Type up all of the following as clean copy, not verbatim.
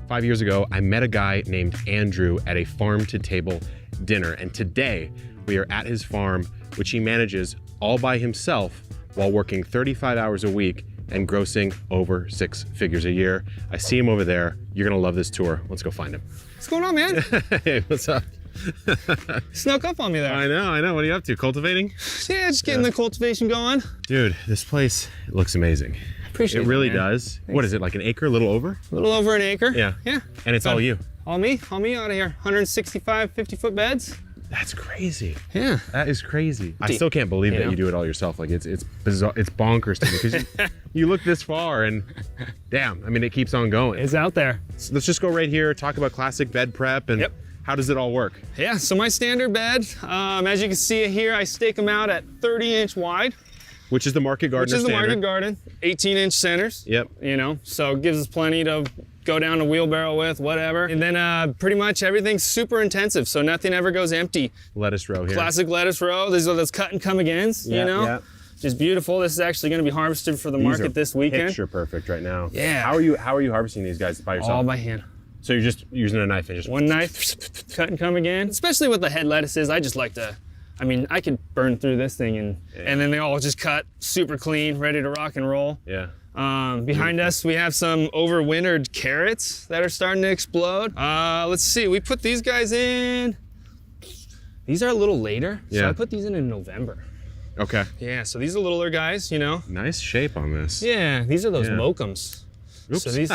5 years ago, I met a guy named Andrew at a farm-to-table dinner, and today we are at his farm, which he manages all by himself while working 35 hours a week and grossing over 6 figures a year. I see him over there. You're gonna love this tour. Let's go find him. What's going on, man? Hey, what's up? Snuck up on me there. I know. What are you up to? Cultivating? Yeah, just getting the cultivation going. Dude, this place looks amazing. Appreciate it. It really man. does. What is it, like an acre, a little over? A little over an acre. Yeah. Yeah. And it's all you. All me out of here. 165 50-foot beds. That's crazy. Yeah. That is crazy. I still can't believe that you do it all yourself. Like it's bizarre. It's bonkers to me because you look this far and damn, I mean, it keeps on going. It's out there. So let's just go right here, talk about classic bed prep and how does it all work? Yeah, so my standard bed, as you can see here, I stake them out at 30-inch wide. Which is the Market Gardener Which is the standard. Market Garden, 18-inch centers. Yep. You know, so it gives us plenty to go down a wheelbarrow with, whatever. And then pretty much everything's super intensive, so nothing ever goes empty. Lettuce row here. Classic lettuce row. These are those cut and come agains, you know? Yeah. Just beautiful. This is actually gonna be harvested for the market this weekend. Picture perfect right now. Yeah. How are you harvesting these guys by yourself? All by hand. So you're just using a knife and just One knife, cut and come again. Especially with the head lettuces, I just like to, I mean, I could burn through this thing and then they all just cut super clean, ready to rock and roll. Yeah. Behind us, we have some overwintered carrots that are starting to explode. Let's see, we put these guys in. These are a little later, so I put these in November. Okay. Yeah, so these are littler guys, you know. Nice shape on this. Yeah, these are those Mochums. Oops. So these,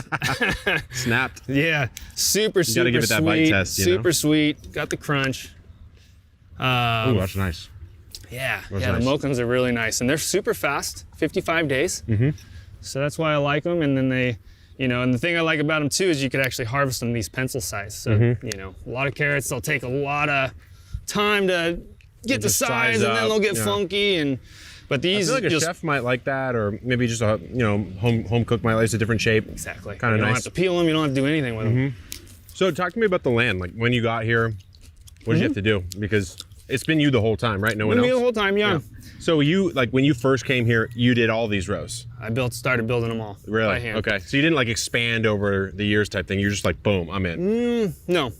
Snapped. yeah, super gotta give it that sweet, bite test, you know? super sweet. Got the crunch. Ooh, that's nice. Yeah, That's yeah, nice. the Mochums are really nice, and they're super fast, 55 days. So that's why I like them. And then they, you know, and the thing I like about them too is you could actually harvest them these pencil size. So you know, a lot of carrots, they'll take a lot of time to get the just size, size and then up, they'll get funky. And but I these, feel like a just, chef might like that, or maybe just a home cook might like it's a different shape. exactly. Kind of You don't nice. have to peel them. You don't have to do anything with them. So talk to me about the land. Like when you got here, what did you have to do? Because it's been you the whole time, right? No one Me else. the whole time, yeah. So you, like when you first came here, you did all these rows. I started building them all by Really? hand. Okay. So you didn't like expand over the years type thing. You're just like, boom, I'm in. No,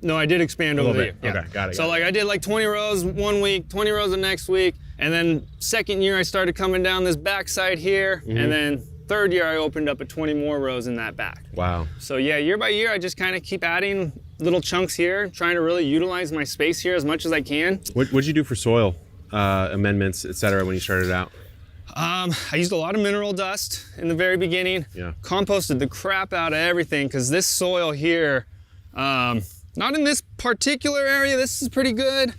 no, I did expand over little the year. bit. Okay, got it, So got it. like I did like 20 rows one week, 20 rows the next week, and then second year I started coming down this backside here, and then third year I opened up 20 more rows in that back. Wow. So yeah, year by year I just kind of keep adding little chunks here, trying to really utilize my space here as much as I can. What'd you do for soil amendments, et cetera, when you started out? I used a lot of mineral dust in the very beginning. Yeah. Composted the crap out of everything because this soil here, not in this particular area, this is pretty good,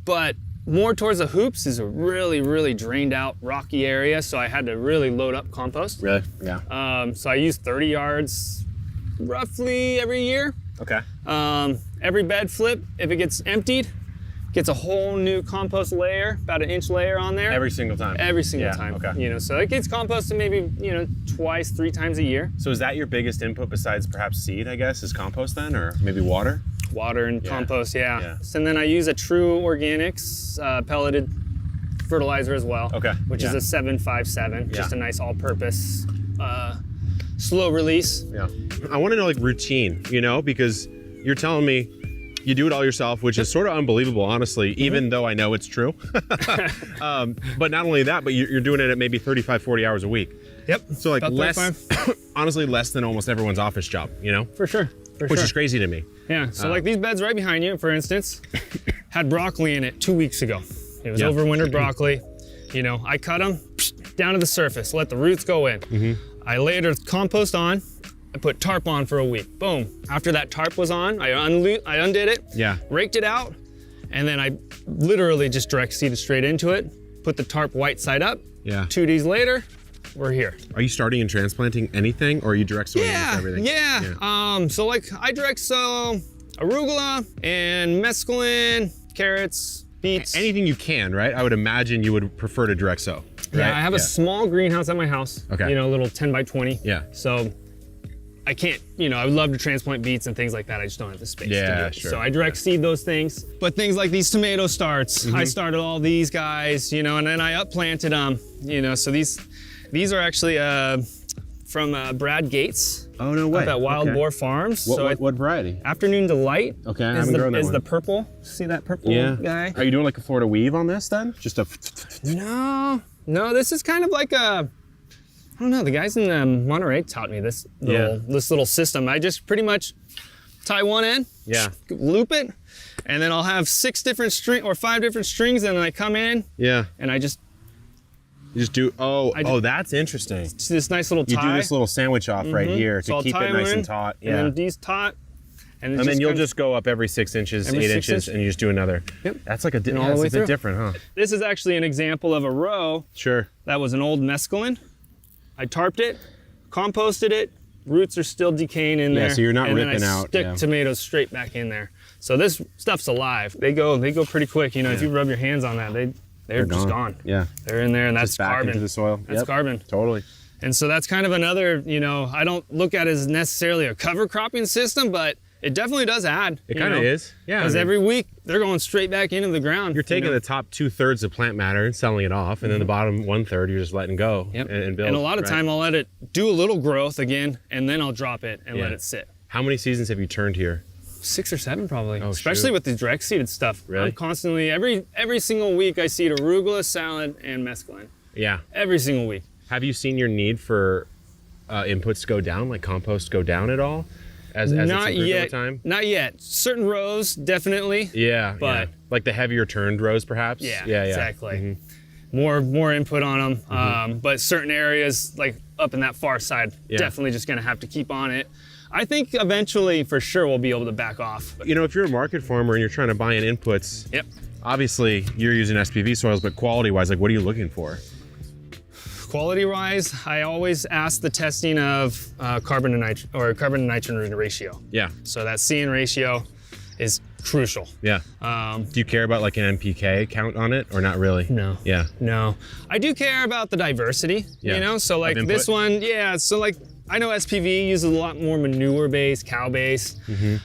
but more towards the hoops is a really, really drained out rocky area. So I had to really load up compost. Really? Yeah. So I used 30 yards roughly every year. Okay. Every bed flip, if it gets emptied, gets a whole new compost layer, about an inch layer on there. Every single time. Every single time. Okay. You know, so it gets composted maybe, you know, twice, 3 times a year. So is that your biggest input besides perhaps seed, I guess, is compost then, or maybe water? Water and compost, yeah. Yeah. And then I use a True Organics pelleted fertilizer as well. Okay. Which is a 757, just a nice all-purpose slow release. Yeah. I want to know like routine, you know, because you're telling me you do it all yourself, which is sort of unbelievable, honestly, even though I know it's true. But not only that, but you're doing it at maybe 35, 40 hours a week. Yep. So like About less, 35. honestly, less than almost everyone's office job, you know? For sure. Which is crazy to me. Yeah, so like these beds right behind you, for instance, had broccoli in it 2 weeks ago. It was overwintered broccoli. You know, I cut them down to the surface, let the roots go in. I laid a compost on, I put tarp on for a week. Boom. After that tarp was on, I undid it, raked it out, and then I literally just direct seeded straight into it, put the tarp white side up. 2 days later, we're here. Are you starting and transplanting anything, or are you direct sowing everything? So like I direct sow arugula and mesclun, carrots, beets. Anything you can, right? I would imagine you would prefer to direct sow. Right? Yeah, I have a small greenhouse at my house. Okay. You know, a little 10 by 20. Yeah. So I can't, you know, I would love to transplant beets and things like that. I just don't have the space to do it. Sure. So I direct seed those things. But things like these tomato starts, I started all these guys, you know, and then I upplanted them, you know, so these are actually from Brad Gates. Oh, no way. Up at Wild Okay. Boar Farms. What variety? Afternoon Delight. Okay, I is haven't grown that is one. the purple. See that purple guy? Are you doing like a Florida weave on this then? Just a. No, this is kind of like a, I don't know, the guys in Monterey taught me this little system. I just pretty much tie one end, Yeah. loop it, and then I'll have 6 different string or 5 different strings, and then I come in Yeah. and I just You just do. Oh, that's interesting. do this nice little tie. You do this little sandwich off right here So to I'll keep tie it them nice in, and taut. And Yeah. then these taut. And And then you'll kind of- just go up every 6 inches, Every 8 6 inches, inches. and you just do another. Yep. That's like a, all the it's way a bit through. different, huh? This is actually an example of a row Sure. that was an old mescaline. I tarped it, composted it. Roots are still decaying in there. so you're not and ripping then I out, stick yeah. tomatoes straight back in there. So this stuff's alive. They go pretty quick. You know, if you rub your hands on that, they're just gone. Yeah. They're in there, and that's Just back carbon. into the soil. That's carbon. Totally. And so that's kind of another, you know, I don't look at it as necessarily a cover cropping system, but it definitely does add. It kind of is. Yeah. Because I mean, every week they're going straight back into the ground. you're taking the top 2/3 of plant matter and selling it off, and then the bottom 1/3 you're just letting go and build. And a lot of time I'll let it do a little growth again, and then I'll drop it and let it sit. How many seasons have you turned here? 6 or 7 probably. Oh, Especially shoot. with the direct seeded stuff. Really? I'm constantly, every single week I seed arugula, salad, and mescaline. Yeah. Every single week. Have you seen your need for inputs go down, like compost go down at all? As it's Not improved yet. over time? Not yet. Certain rows, definitely. Yeah. But- yeah. Like the heavier turned rows, perhaps? Yeah, Yeah. exactly. More input on them. But certain areas, like up in that far side, Yeah. definitely just gonna have to keep on it. I think eventually, for sure, we'll be able to back off. You know, if you're a market farmer and you're trying to buy in inputs, Yep. obviously you're using SPV soils, but quality wise, like what are you looking for? Quality-wise, I always ask the testing of carbon to nitrogen ratio. Yeah. So that C/N ratio is crucial. Yeah. Do you care about like an NPK count on it or not really? No. Yeah. No, I do care about the diversity. Yeah. You know, so like Of this input? one, yeah. So like I know SPV uses a lot more manure-based, cow-based.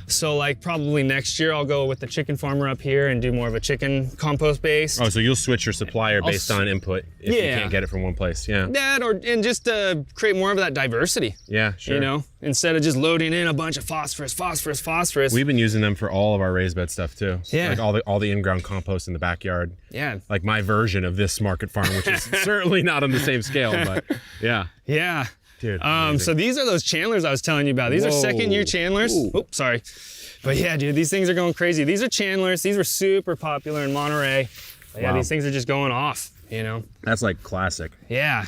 So like probably next year I'll go with the chicken farmer up here and do more of a chicken compost base. Oh, so you'll switch your supplier based on input if you Yeah. can't get it from one place. Yeah. That and just to create more of that diversity. Yeah, sure. You know, instead of just loading in a bunch of phosphorus. We've been using them for all of our raised bed stuff too. Yeah. Like all the in-ground compost in the backyard. Yeah. Like my version of this market farm, which is certainly not on the same scale, but yeah. Yeah. Dude. So amazing. these are those Chandlers I was telling you about. These are Whoa. second-year Chandlers. Ooh. Oops, sorry. But yeah, dude, these things are going crazy. These are Chandlers. These were super popular in Monterey. But yeah, Wow. these things are just going off, you know? That's like classic. Yeah.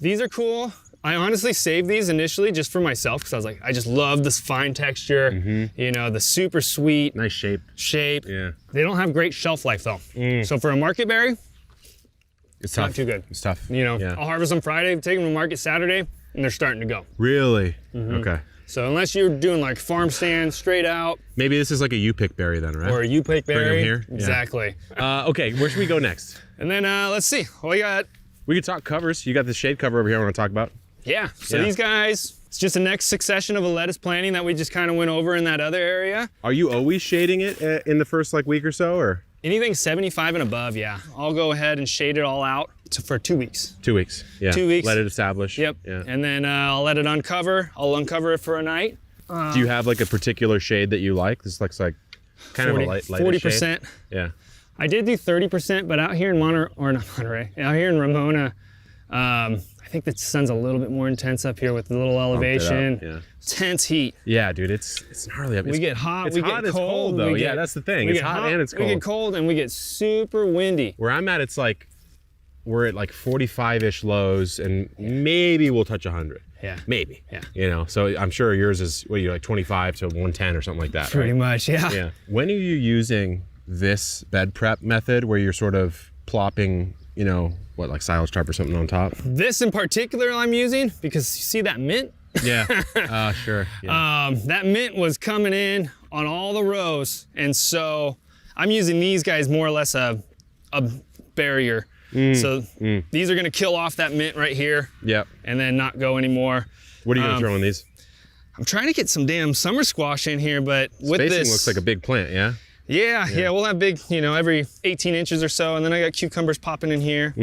These are cool. I honestly saved these initially just for myself because I was like, I just love this fine texture, you know, the super sweet Nice shape. shape. Yeah. They don't have great shelf life though. So for a market berry, It's not tough. too good. It's tough. you know, Yeah. I'll harvest them Friday, take them to market Saturday, and they're starting to go. Really? Okay. So unless you're doing like farm stand straight out Maybe this is like a U-pick berry then, right? or a U-pick berry. here? Yeah. Exactly. Okay, where should we go next? And then let's see. We got, We could talk covers. You got the shade cover over here I want to talk about. yeah. So Yeah. these guys, it's just the next succession of a lettuce planting that we just kind of went over in that other area. Are you always shading it in the first like week or so or Anything 75 and above, yeah. I'll go ahead and shade it all out for 2 weeks. 2 weeks? Yeah. 2 weeks. Let it establish. Yep. Yeah. And then I'll let it uncover. I'll uncover it for a night. Do you have like a particular shade that you like? This looks like kind of a lighter 40%. shade. Yeah. I did do 30%, but out here in Monterey, out here in Ramona, I think the sun's a little bit more intense up here with the little elevation. Yeah. Intense heat. Yeah, dude, it's gnarly up. We get hot, it's we hot, get it's cold. though. we Yeah, get- that's the thing. we It's get hot and it's We get cold. cold and we get super windy. Where I'm at, it's like we're at like 45-ish lows, and maybe we'll touch 100. Yeah. Maybe. Yeah. You know, so I'm sure yours is what you like 25 to 110 or something like that. Pretty right? much, yeah. Yeah. When are you using this bed prep method where you're sort of plopping, you know, what, like silage tarp or something on top? This in particular I'm using because you see that mint? Yeah. Sure. Yeah. That mint was coming in on all the rows, and so I'm using these guys more or less a barrier. So these are gonna kill off that mint right here Yep. and then not go anymore. What are you gonna throw in these? I'm trying to get some damn summer squash in here, but with Spacing this, looks like a big plant, yeah? yeah, we'll have big, you know, every 18 inches or so, and then I got cucumbers popping in here.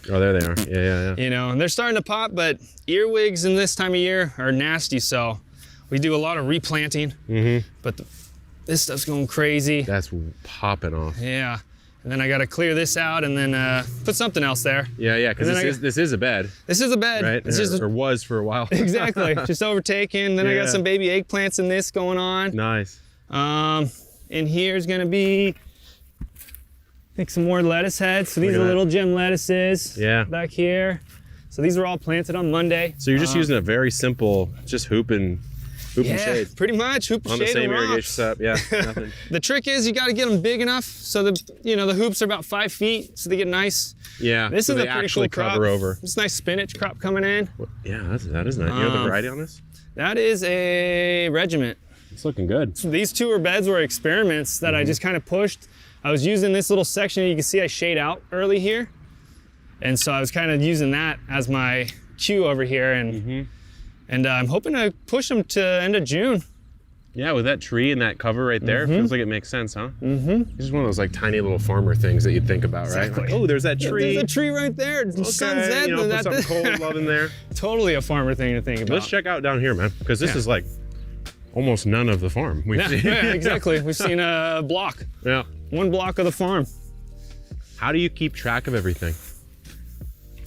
Oh, there they are. Yeah. You know, and they're starting to pop, but earwigs in this time of year are nasty. So we do a lot of replanting, but this stuff's going crazy. That's popping off. Yeah. And then I got to clear this out and then put something else there. Yeah, because this is a bed. This is a bed. Right? It's just, or was for a while. Exactly. Just overtaken. Then I got some baby eggplants in this going on. Nice. In here's going to be, I think, some more lettuce heads. So these are little gem lettuces back here. So these were all planted on Monday. So you're just using a very simple, just hoop and shade. Pretty much hoop and on shade the same and irrigation rocks. setup. Yeah, nothing. The trick is you got to get them big enough so the hoops are about 5 feet, so they get nice. Yeah. This so is they a pretty actually cool crop. cover over. This nice spinach crop coming in. Yeah, that is nice. You know the variety on this? That is a regiment. It's looking good. So these two beds were experiments that I just kind of pushed. I was using this little section. You can see I shade out early here. And so I was kind of using that as my cue over here. And I'm hoping to push them to end of June. Yeah, with that tree and that cover right there, feels like it makes sense, huh? It's just one of those like tiny little farmer things that you'd think about, right? Exactly. Like, oh, there's that tree. There's a tree right there. The sun's set. You know, put something cold love in there. Totally a farmer thing to think about. Let's check out down here, man, because this is like almost none of the farm we've seen. Yeah, exactly. We've seen a block. Yeah. One block of the farm. How do you keep track of everything?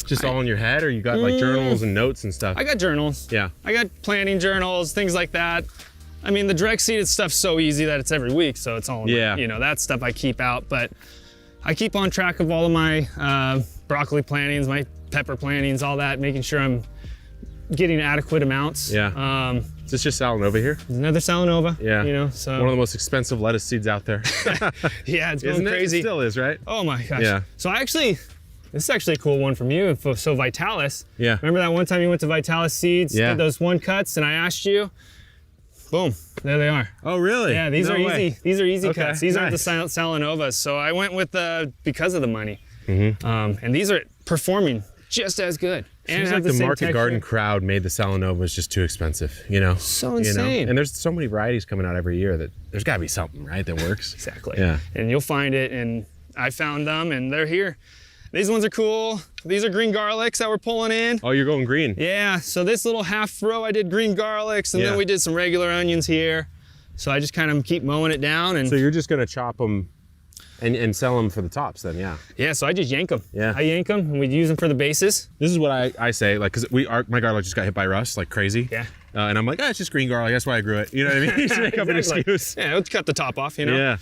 Just all in your head, or you got like journals and notes and stuff? I got journals. Yeah. I got planning journals, things like that. I mean, the direct seeded stuff's so easy that it's every week, so it's all, you know, that stuff I keep out. But I keep on track of all of my broccoli plantings, my pepper plantings, all that, making sure I'm getting adequate amounts. Yeah. Is this just Salanova here? Another Salanova. Yeah. You know, so. One of the most expensive lettuce seeds out there. Yeah, it's going Isn't crazy. It still is, right? Oh my gosh. Yeah. So this is actually a cool one from you. So Vitalis. Yeah. Remember that one time you went to Vitalis Seeds, did those one cuts, and I asked you? Boom, there they are. Oh, really? Yeah, these are way. easy. These are easy Okay, cuts. These aren't the nice. Salanovas. So I went with because of the money. And these are performing just as good. And Seems have like the same market texture. garden crowd made the Salanovas just too expensive, you know? So You know? insane. And there's so many varieties coming out every year that there's got to be something, right, that works. Exactly. Yeah. And you'll find it, and I found them, and they're here. These ones are cool. These are green garlics that we're pulling in. Oh, you're going green. Yeah, so this little half row I did green garlics, and then we did some regular onions here. So I just kind of keep mowing it down. And So you're just going to chop them and sell them for the tops then, yeah. yeah, so I just yank them. Yeah. I yank them, and we use them for the bases. This is what I say, like, because my garlic just got hit by rust like crazy. Yeah. And I'm like, it's just green garlic. That's why I grew it. You know what I mean? You just make up an excuse. Yeah, let's cut the top off, you know? Yeah.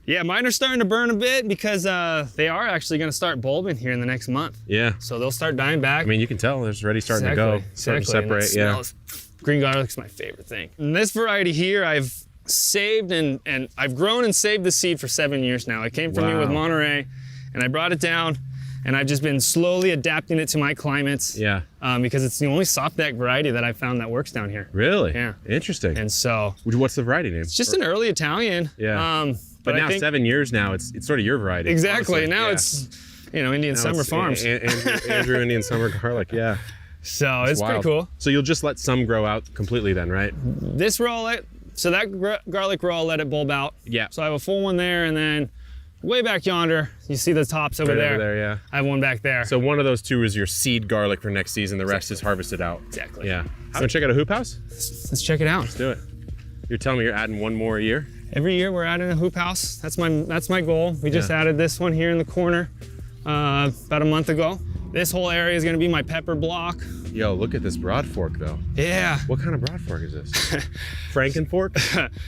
Yeah, mine are starting to burn a bit because they are actually going to start bulbing here in the next month. Yeah. So they'll start dying back. I mean, you can tell there's already starting to go. Starting to separate, And it smells- Green garlic's my favorite thing. And this variety here, I've saved and I've grown and saved the seed for 7 years now. It came from me with Wow. Monterey, and I brought it down, and I've just been slowly adapting it to my climates. Yeah. Because it's the only soft deck variety that I found that works down here. Really? Yeah. Interesting. And so What's the variety name? it's just an early Italian. Yeah. But I now think, 7 years now, it's sort of your variety. exactly. honestly. Now Yeah. it's Indian Now Summer it's Farms. Andrew Indian Summer Garlic, yeah. So it's pretty Wild. cool. So you'll just let some grow out completely then, right? This row, so that garlic row, I'll let it bulb out. Yeah. So I have a full one there, and then way back yonder, you see the tops over Right there. over there, yeah. I have one back there. So one of those two is your seed garlic for next season. The rest is harvested out. Exactly. Yeah. Want to check out a hoop house? Let's check it out. Let's do it. You're telling me you're adding one more a year? Every year we're adding a hoop house. That's my goal. We just added this one here in the corner about a month ago. This whole area is going to be my pepper block. Yo, look at this broad fork though. Yeah. What kind of broad fork is this? Franken fork?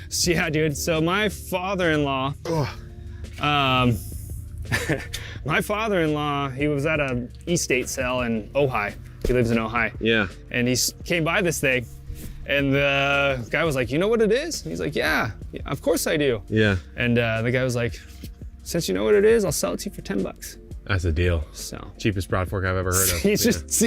So, yeah, dude. So my father-in-law, he was at a estate sale in Ojai. He lives in Ojai. Yeah. And he came by this thing, and the guy was like, "You know what it is?" And he's like, yeah, of course I do. Yeah. And the guy was like, "Since you know what it is, I'll sell it to you for $10." That's a deal. So Cheapest broad fork I've ever heard of. he's just,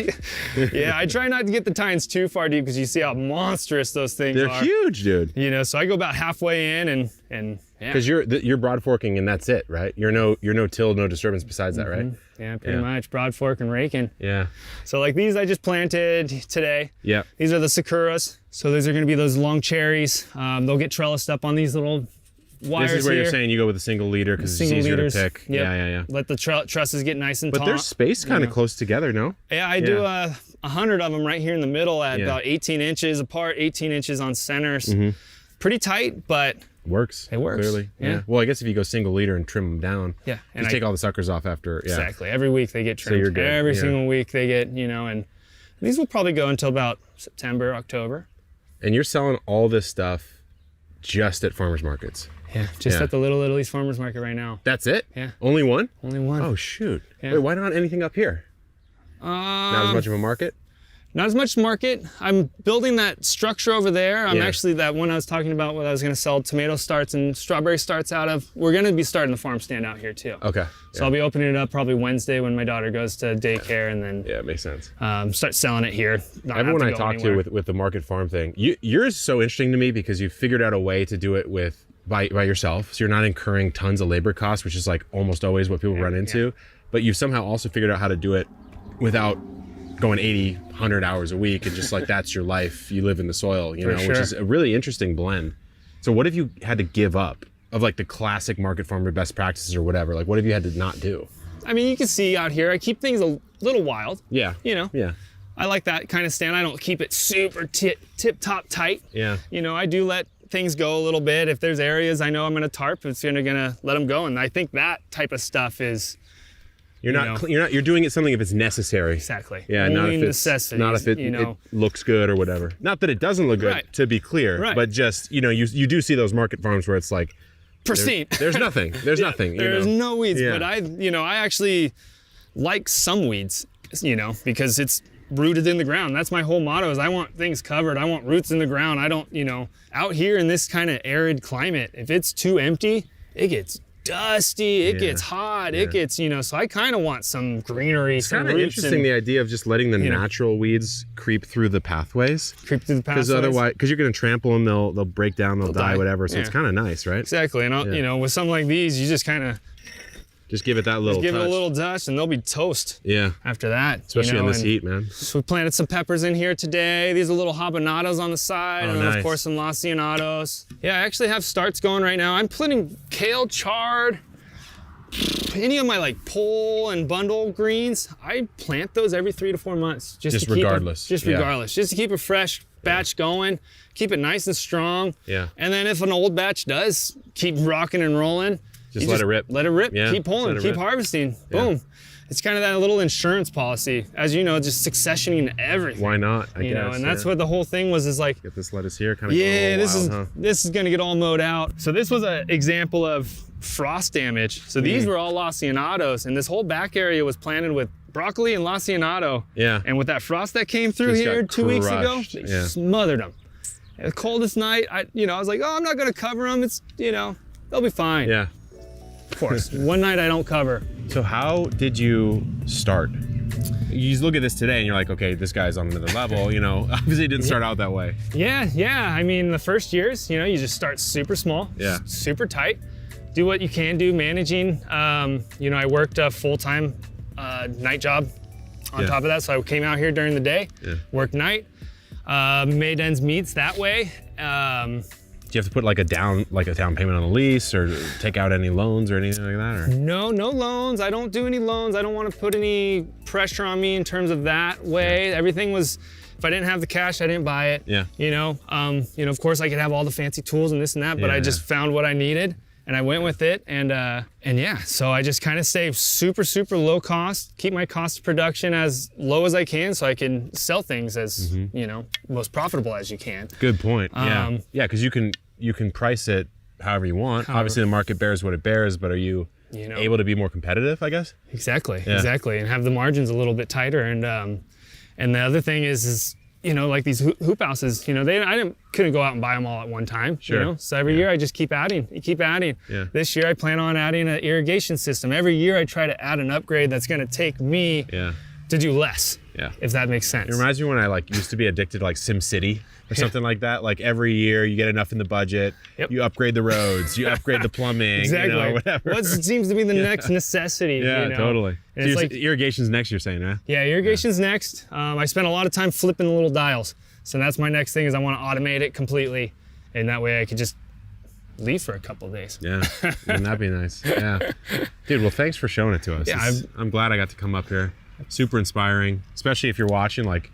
yeah, I try not to get the tines too far deep because you see how monstrous those things They're are. huge, dude. You know, so I go about halfway in and yeah. Because you're broad forking and that's it, right? You're no till, no disturbance besides that, right? Yeah, pretty much. Broad fork and raking. Yeah. So like these I just planted today. Yeah. These are the Sakuras. So these are gonna be those long cherries. They'll get trellised up on these little wires This is where here. you're saying you go with a single leader because it's Single easier leaders. to pick. Yep. Yeah. Let the trusses get nice and But taut. they're spaced kind of close together, no? Yeah, I do 100 of them right here in the middle at Yeah. about 18 inches apart, 18 inches on centers. Pretty tight, but Works. It works. Clearly. Yeah. Well, I guess if you go single leader and trim them down, yeah. And just take all the suckers off after. Yeah. exactly. Every week they get trimmed. you're good, Every yeah. single week they get, and these will probably go until about September, October. And you're selling all this stuff just at farmers markets. Yeah, just Yeah. at the Little Italy's Farmers Market right now. That's it? Yeah. Only one? Only one. Oh, shoot. Yeah. Wait, why not anything up here? Not as much of a market? Not as much market. I'm building that structure over there. I'm Yeah. actually that one I was talking about what I was going to sell tomato starts and strawberry starts out of. We're going to be starting the farm stand out here too. Okay. So I'll be opening it up probably Wednesday when my daughter goes to daycare, and then Yeah, it makes sense. start selling it here. Not have Everyone to I go talk anywhere. to with the market farm thing, yours is so interesting to me because you figured out a way to do it by yourself. So you're not incurring tons of labor costs, which is like almost always what people run into. But you've somehow also figured out how to do it without going 80, 100 hours a week and just like that's your life. You live in the soil, For which sure. is a really interesting blend. So what have you had to give up of like the classic market farmer best practices or whatever? Like what have you had to not do? I mean, you can see out here, I keep things a little wild. Yeah. Yeah. I like that kind of stand. I don't keep it super tip top tight. Yeah. I do let things go a little bit. If there's areas I know I'm going to tarp, it's gonna let them go. And I think that type of stuff is You're doing it something if it's necessary. exactly. Yeah, only not if it's necessities, not if it looks good or whatever. Not that it doesn't look good, Right. to be clear, Right. but just you do see those market farms where it's like pristine. there's nothing. There's nothing. There's no weeds, Yeah. but I actually like some weeds, because it's rooted in the ground. That's my whole motto is I want things covered. I want roots in the ground. I don't, out here in this kind of arid climate, if it's too empty, it gets dusty, it gets hot, it gets, so I kind of want some greenery, It's some kind of roots interesting and the idea of just letting the know. natural weeds creep through the pathways. creep through the Because pathways. otherwise, because you're going to trample them, they'll break down, they'll die, die. whatever. So it's Yeah. kind of nice, right? Exactly. And, with something like these, you just kind of Just give it that little give touch. it a little dust and they'll be toast Yeah, after that. especially in this and heat, man. So we planted some peppers in here today. These are little habaneros on the side, Oh, and then nice. of course some lacinados. Yeah, I actually have starts going right now. I'm putting kale, chard, any of my like pole and bundle greens. I plant those every 3 to 4 months, Just to keep regardless, just yeah. regardless, just to keep a fresh batch going, keep it nice and strong. Yeah. And then if an old batch does keep rocking and rolling, Just you let it rip. Let it rip. Yeah, Keep pulling. just let it Keep rip. harvesting. Boom. It's kind of that little insurance policy, as you know, just successioning everything. Why not? I guess. And that's what the whole thing was. Is like, Get this lettuce here, kind of. yeah, this is this is gonna get all mowed out. So this was an example of frost damage. So these were all lacinados, and this whole back area was planted with broccoli and lacinado. Yeah. And with that frost that came through Just here got 2 weeks ago, crushed. they Yeah. smothered them. The coldest night, I was like, oh, I'm not gonna cover them. It's, they'll be fine. Yeah. Of course. One night I don't cover. So how did you start? You just look at this today and you're like, okay, this guy's on another level. Obviously it didn't start out that way. Yeah. I mean, the first years, you just start super small, Yeah. super tight. Do what you can do managing. I worked a full-time night job on Yeah. top of that. So I came out here during the day, worked night, made ends meets that way. Do you have to put like a down payment on a lease or take out any loans or anything like that? Or? No loans. I don't do any loans. I don't want to put any pressure on me in terms of that way. Everything was, if I didn't have the cash, I didn't buy it. Yeah. Of course I could have all the fancy tools and this and that, but Yeah, I just found what I needed and I went with it. And yeah, so I just kind of save super, super low cost, keep my cost of production as low as I can so I can sell things as, most profitable as you can. Good point. Yeah. Yeah, because you can price it however you want. Obviously the market bears what it bears, but are you able to be more competitive, I guess? Exactly, and have the margins a little bit tighter. And the other thing is like these hoop houses, couldn't go out and buy them all at one time. Sure. So every year I just keep adding. Yeah. This year I plan on adding an irrigation system. Every year I try to add an upgrade that's going to take me to do less. Yeah. If that makes sense. It reminds me when I used to be addicted to SimCity or something like that. Like every year you get enough in the budget, you upgrade the roads, you upgrade the plumbing, Exactly. whatever. What seems to be the next necessity. Yeah, totally. And So it's like, irrigation's next, you're saying, huh? yeah, irrigation's next. I spent a lot of time flipping the little dials. So that's my next thing is I want to automate it completely. And that way I could just leave for a couple of days. Yeah, wouldn't that be nice? Yeah. Dude, well, thanks for showing it to us. Yeah, I'm glad I got to come up here. Super inspiring, especially if you're watching, like,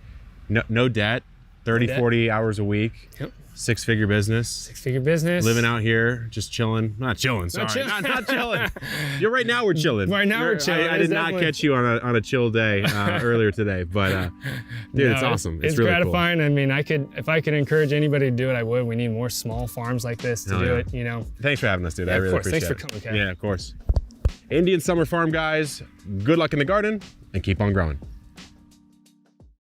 no debt, 30, 40 hours a week. Yep. 6-figure business. 6-figure business. Living out here, just chilling. Not chilling, sorry. Not chilling. You're right now, we're chilling. Right now we're chilling. I did not catch you on a chill day earlier today, but dude, it's awesome. It's really gratifying. Cool. I mean, if I could encourage anybody to do it, I would. We need more small farms like this to do it, you know. Thanks for having us, dude. I really appreciate it. Thanks for coming, Kevin. Yeah, of course. Indian Summer Farm guys, good luck in the garden and keep on growing.